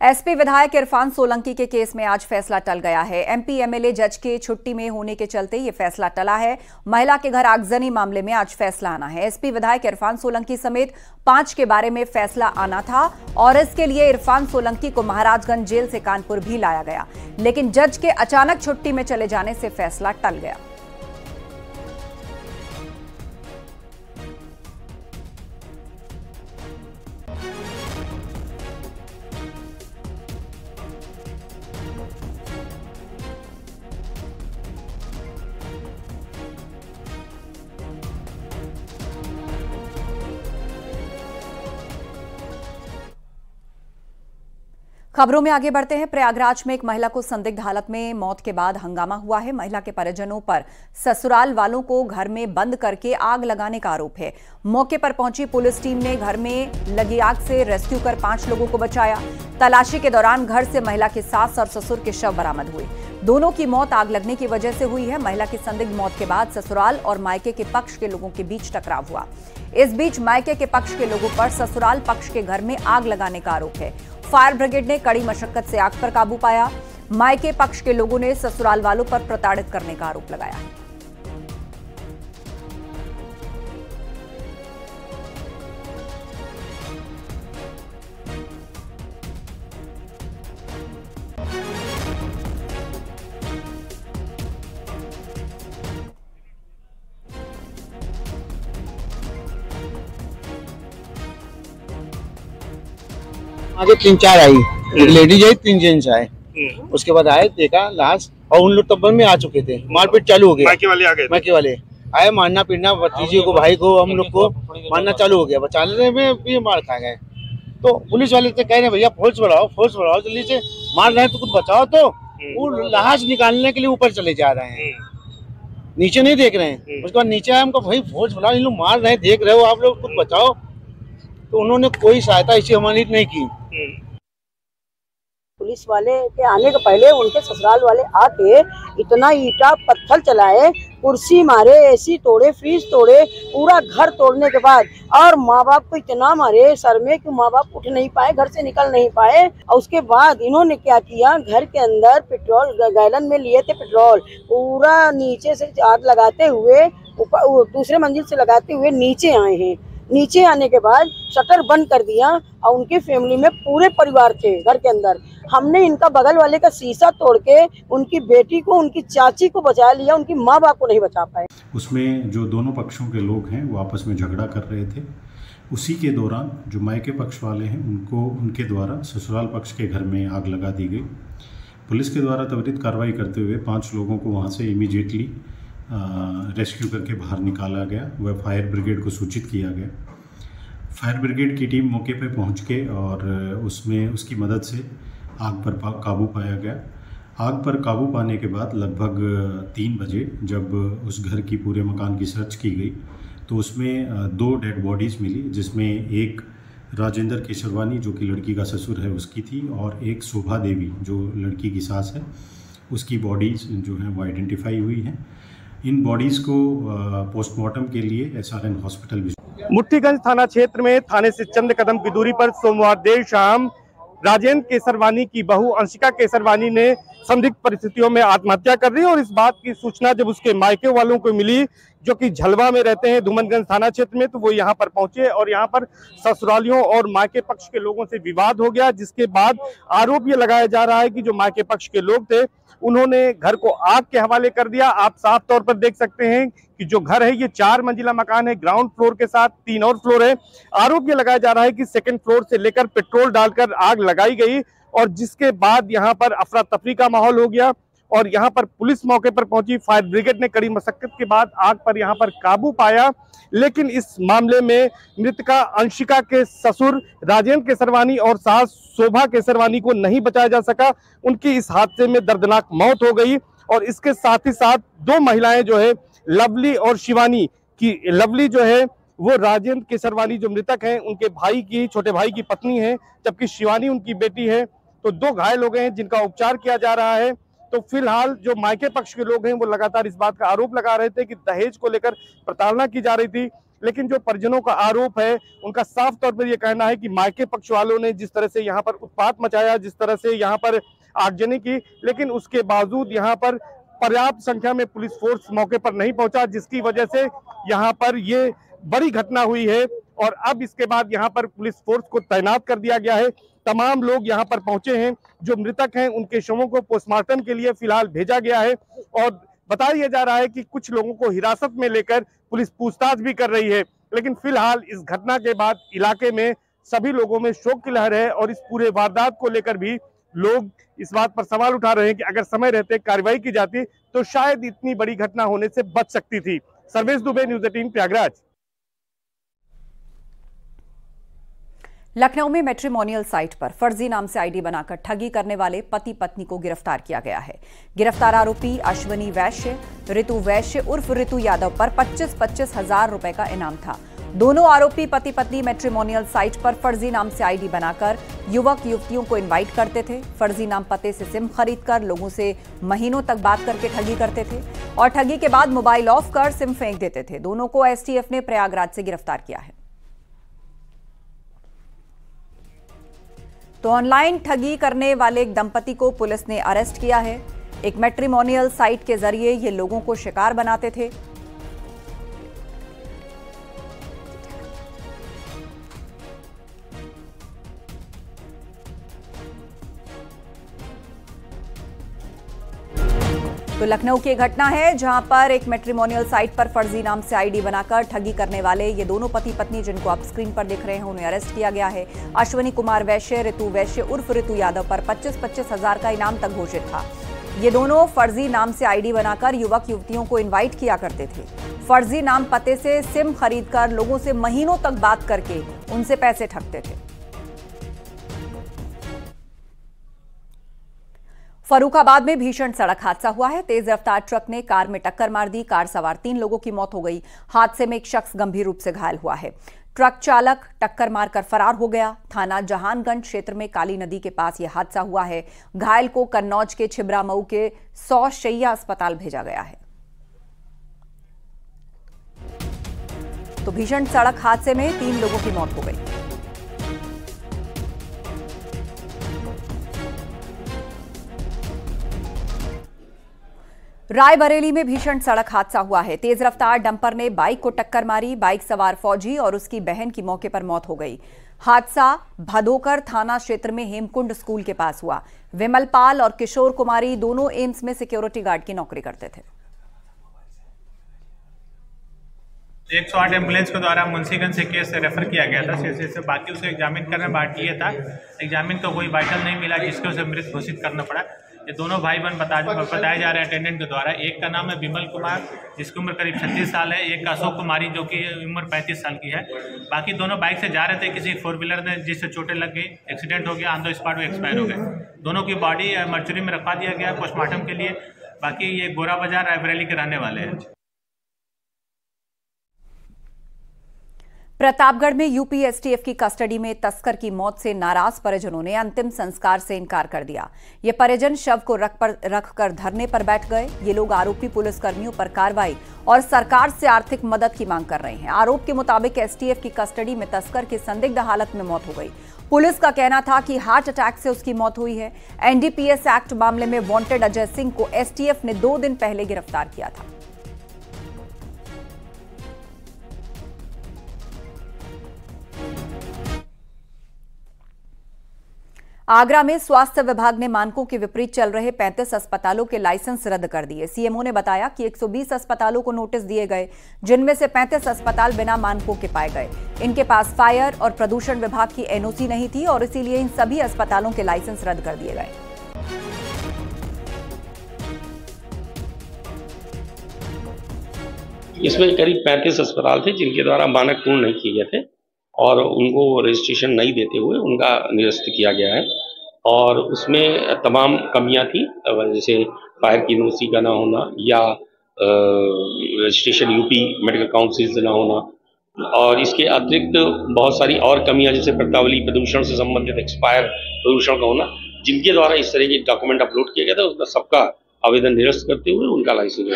SP विधायक इरफान सोलंकी के case में आज फैसला टल गया है। एमपी एमएलए जज के छुट्टी में होने के चलते ये फैसला टला है। महिला के घर आगजनी मामले में आज फैसला आना है। एसपी विधायक इरफान सोलंकी समेत 5 के बारे में फैसला आना था और इसके लिए इरफान सोलंकी को महाराजगंज जेल से कानपुर भी लाया गया, लेकिन जज के अचानक छुट्टी में चले जाने से फैसला टल गया। खबरों में आगे बढ़ते हैं। प्रयागराज में एक महिला को संदिग्ध हालत में मौत के बाद हंगामा हुआ है। महिला के परिजनों पर ससुराल वालों को घर में बंद करके आग लगाने का आरोप है। मौके पर पहुंची पुलिस टीम ने घर में लगी आग से रेस्क्यू कर 5 लोगों को बचाया। तलाशी के दौरान घर से महिला के सास और ससुर के शव बरामद हुए। दोनों की मौत आग लगने की वजह से हुई है। महिला की संदिग्ध मौत के बाद ससुराल और मायके के पक्ष के लोगों के बीच टकराव हुआ। इस बीच मायके के पक्ष के लोगों पर ससुराल पक्ष के घर में आग लगाने का आरोप है। फायर ब्रिगेड ने कड़ी मशक्कत से आग पर काबू पाया। मायके पक्ष के लोगों ने ससुराल वालों पर प्रताड़ित करने का आरोप लगाया है। आगे 3-4 आई, एक लेडीज आई, 3 जेंट्स आए। उसके बाद आए, देखा लाश, और उन लोग तब में आ चुके थे। मारपीट चालू हो गया। मायके वाले आ गए। मायके वाले आए, मारना पीटना, भतीजे को, भाई को, हम लोग को मारना चालू हो गया। बचाने में भी मार खा गए। तो पुलिस वाले से कह रहे भैया फोर्स बढ़ाओ जल्दी से, मार रहे हैं तो कुछ बचाओ। तो वो लाश निकालने के लिए ऊपर चले जा रहे हैं, नीचे नहीं देख रहे हैं। उसके बाद नीचे आए, हमको भाई फोर्स बढ़ाओ, इन लोग मार रहे हैं, देख रहे हो आप लोग, कुछ बचाओ। तो उन्होंने कोई सहायता इसी हमारी नहीं की। पुलिस वाले के आने के पहले उनके ससुराल वाले आके इतना ईटा पत्थर चलाए, कुर्सी मारे, एसी तोड़े, फ्रिज तोड़े, पूरा घर तोड़ने के बाद और माँ बाप को इतना मारे सर में कि माँ बाप उठ नहीं पाए, घर से निकल नहीं पाए। और उसके बाद इन्होंने क्या किया, घर के अंदर पेट्रोल गैलन में लिए थे पेट्रोल, पूरा नीचे से आग लगाते हुए, दूसरे मंजिल से लगाते हुए नीचे आए हैं। नीचे आने के बाद शटर बंद कर दिया और उनके फैमिली में पूरे परिवार थे घर के अंदर। हमने इनका बगल वाले का शीशा तोड़ के उनकी बेटी को, उनकी चाची को बचा लिया, उनकी माँ बाप को नहीं बचा पाए। उसमें जो दोनों पक्षों के लोग हैं वो आपस में झगड़ा कर रहे थे। उसी के दौरान जो मायके पक्ष वाले हैं उनको उनके द्वारा ससुराल पक्ष के घर में आग लगा दी गई। पुलिस के द्वारा त्वरित कार्रवाई करते हुए 5 लोगों को वहाँ से इमीडिएटली रेस्क्यू करके बाहर निकाला गया। वह फायर ब्रिगेड को सूचित किया गया। फायर ब्रिगेड की टीम मौके पर पहुंच के और उसमें उसकी मदद से आग पर काबू पाया गया। आग पर काबू पाने के बाद लगभग 3 बजे जब उस घर की पूरे मकान की सर्च की गई तो उसमें 2 डेड बॉडीज़ मिली, जिसमें एक राजेंद्र केसरवानी जो कि लड़की का ससुर है उसकी थी, और एक शोभा देवी जो लड़की की सास है उसकी बॉडीज़ जो हैं वो आइडेंटिफाई हुई हैं। इन बॉडीज़ को पोस्टमार्टम के लिए SRN हॉस्पिटल मुट्ठीगंज थाना क्षेत्र में थाने से चंद कदम की दूरी पर सोमवार देर शाम राजेंद्र केसरवानी की बहू अंशिका केसरवानी ने संदिग्ध परिस्थितियों में आत्महत्या कर दी। और इस बात की सूचना जब उसके मायके वालों को मिली जो कि झलवा में रहते हैं धूमनगंज थाना क्षेत्र में, तो वो यहाँ पर पहुंचे और यहाँ पर ससुरालियों और मायके पक्ष के लोगों से विवाद हो गया, जिसके बाद आरोप ये लगाया जा रहा है कि जो मायके पक्ष के लोग थे उन्होंने घर को आग के हवाले कर दिया। आप साफ तौर पर देख सकते हैं कि जो घर है ये 4 मंजिला मकान है, ग्राउंड फ्लोर के साथ 3 और फ्लोर है। आरोप ये लगाया जा रहा है कि सेकंड फ्लोर से लेकर पेट्रोल डालकर आग लगाई गई और जिसके बाद यहाँ पर अफरा तफरी का माहौल हो गया और यहाँ पर पुलिस मौके पर पहुंची। फायर ब्रिगेड ने कड़ी मशक्कत के बाद आग पर यहाँ पर काबू पाया, लेकिन इस मामले में मृतका अंशिका के ससुर राजेंद्र केसरवानी और सास शोभा केसरवानी को नहीं बचाया जा सका। उनकी इस हादसे में दर्दनाक मौत हो गई और इसके साथ ही साथ 2 महिलाएं जो है लवली और शिवानी की, लवली जो है वो राजेंद्र केसरवानी जो मृतक हैं उनके भाई की, छोटे भाई की पत्नी है, जबकि शिवानी उनकी बेटी है। तो 2 घायल हो गए हैं जिनका उपचार किया जा रहा है। तो फिलहाल जो मायके पक्ष के लोग हैं वो लगातार इस बात का आरोप लगा रहे थे कि दहेज को लेकर प्रताड़ना की जा रही थी, लेकिन जो परिजनों का आरोप है, उनका साफ तौर पर यह कहना है कि मायके पक्ष वालों ने जिस तरह से यहाँ पर उत्पात मचाया, जिस तरह से यहाँ पर आगजनी की, लेकिन उसके बावजूद यहाँ पर पर्याप्त संख्या में पुलिस फोर्स मौके पर नहीं पहुंचा, जिसकी वजह से यहाँ पर ये बड़ी घटना हुई है। और अब इसके बाद यहाँ पर पुलिस फोर्स को तैनात कर दिया गया है। तमाम लोग यहाँ पर पहुंचे हैं। जो मृतक हैं उनके शवों को पोस्टमार्टम के लिए फिलहाल भेजा गया है और बताया जा रहा है कि कुछ लोगों को हिरासत में लेकर पुलिस पूछताछ भी कर रही है। लेकिन फिलहाल इस घटना के बाद इलाके में सभी लोगों में शोक की लहर है और इस पूरे वारदात को लेकर भी लोग इस बात पर सवाल उठा रहे हैं कि अगर समय रहते कार्रवाई की जाती तो शायद इतनी बड़ी घटना होने से बच सकती थी। सर्वेश दुबे, न्यूज़ 18 प्रयागराज। लखनऊ में मैट्रिमोनियल साइट पर फर्जी नाम से आईडी बनाकर ठगी करने वाले पति पत्नी को गिरफ्तार किया गया है। गिरफ्तार आरोपी अश्वनी वैश्य, ऋतु वैश्य उर्फ ऋतु यादव पर 25-25 हजार रुपए का इनाम था। दोनों आरोपी पति पत्नी मैट्रिमोनियल साइट पर फर्जी नाम से आईडी बनाकर युवक युवतियों को इनवाइट करते थे। फर्जी नाम पते से सिम खरीदकर लोगों से महीनों तक बात करके ठगी करते थे और ठगी के बाद मोबाइल ऑफ कर सिम फेंक देते थे। दोनों को एसटीएफ ने प्रयागराज से गिरफ्तार किया है। तो ऑनलाइन ठगी करने वाले एक दंपति को पुलिस ने अरेस्ट किया है। एक मैट्रिमोनियल साइट के जरिए ये लोगों को शिकार बनाते थे। तो लखनऊ की घटना है जहां पर एक मैट्रिमोनियल साइट पर फर्जी नाम से आईडी बनाकर ठगी करने वाले ये दोनों पति पत्नी, जिनको आप स्क्रीन पर देख रहे हैं, उन्हें अरेस्ट किया गया है। अश्वनी कुमार वैश्य, ऋतु वैश्य उर्फ ऋतु यादव पर 25-25 हजार का इनाम तक घोषित था। ये दोनों फर्जी नाम से आईडी बनाकर युवक युवतियों को इनवाइट किया करते थे। फर्जी नाम पते से सिम खरीदकर लोगों से महीनों तक बात करके उनसे पैसे ठगते थे। फर्रुखाबाद में भीषण सड़क हादसा हुआ है। तेज रफ्तार ट्रक ने कार में टक्कर मार दी। कार सवार 3 लोगों की मौत हो गई। हादसे में एक शख्स गंभीर रूप से घायल हुआ है। ट्रक चालक टक्कर मारकर फरार हो गया। थाना जहानगंज क्षेत्र में काली नदी के पास यह हादसा हुआ है। घायल को कन्नौज के छिबरामऊ के 100 शैय्या अस्पताल भेजा गया है। तो भीषण सड़क हादसे में 3 लोगों की मौत हो गई। रायबरेली में भीषण सड़क हादसा हुआ है। तेज रफ्तार डंपर ने बाइक को टक्कर मारी। बाइक सवार फौजी और उसकी बहन की मौके पर मौत हो गई। हादसा भदोकर थाना क्षेत्र में हेमकुंड स्कूल के पास हुआ। विमल पाल और किशोर कुमारी दोनों एम्स में सिक्योरिटी गार्ड की नौकरी करते थे। 108 एम्बुलेंस के द्वारा मुंशीगंज से केस रेफर किया गया था सीएचसी से। बाकी उसे एग्जामिन करने बाकी था। एग्जामिन को कोई वाइटल नहीं मिला, जिसके उसे मृत घोषित करना पड़ा। ये दोनों भाई बहन बताए जा रहे हैं अटेंडेंट के द्वारा। एक का नाम है विमल कुमार, जिसकी उम्र करीब 36 साल है। एक अशोक कुमारी, जो कि उम्र 35 साल की है। बाकी दोनों बाइक से जा रहे थे। किसी 4 व्हीलर ने जिससे चोटें लग गई, एक्सीडेंट हो गया, ऑन द स्पॉट में एक्सपायर हो गए। दोनों की बॉडी मर्चुरी में रखवा दिया गया पोस्टमार्टम के लिए। बाकी ये गोरा बाजार रायबरेली के रहने वाले हैं। प्रतापगढ़ में यूपी एसटीएफ की कस्टडी में तस्कर की मौत से नाराज परिजनों ने अंतिम संस्कार से इनकार कर दिया। ये परिजन शव को रखकर धरने पर बैठ गए। ये लोग आरोपी पुलिसकर्मियों पर कार्रवाई और सरकार से आर्थिक मदद की मांग कर रहे हैं। आरोप के मुताबिक एसटीएफ की कस्टडी में तस्कर की संदिग्ध हालत में मौत हो गई। पुलिस का कहना था कि हार्ट अटैक से उसकी मौत हुई है। एनडीपीएस एक्ट मामले में वांटेड अजय सिंह को एसटीएफ ने 2 दिन पहले गिरफ्तार किया था। आगरा में स्वास्थ्य विभाग ने मानकों के विपरीत चल रहे 35 अस्पतालों के लाइसेंस रद्द कर दिए। सीएमओ ने बताया कि 120 अस्पतालों को नोटिस दिए गए, जिनमें से 35 अस्पताल बिना मानकों के पाए गए। इनके पास फायर और प्रदूषण विभाग की एनओसी नहीं थी और इसीलिए इन सभी अस्पतालों के लाइसेंस रद्द कर दिए गए। इसमें करीब 35 अस्पताल थे जिनके द्वारा मानक पूर्ण नहीं किए गए थे और उनको रजिस्ट्रेशन नहीं देते हुए उनका निरस्त किया गया है। और उसमें तमाम कमियां थी, जैसे फायर की एनओसी का ना होना या रजिस्ट्रेशन यूपी मेडिकल काउंसिल से ना होना। और इसके अतिरिक्त बहुत सारी और कमियां, जैसे प्रतावली प्रदूषण से संबंधित एक्सपायर प्रदूषण का होना, जिनके द्वारा इस तरह के डॉक्यूमेंट अपलोड किया गया था, उसका सबका आवेदन निरस्त करते हुए उनका लाइसेंस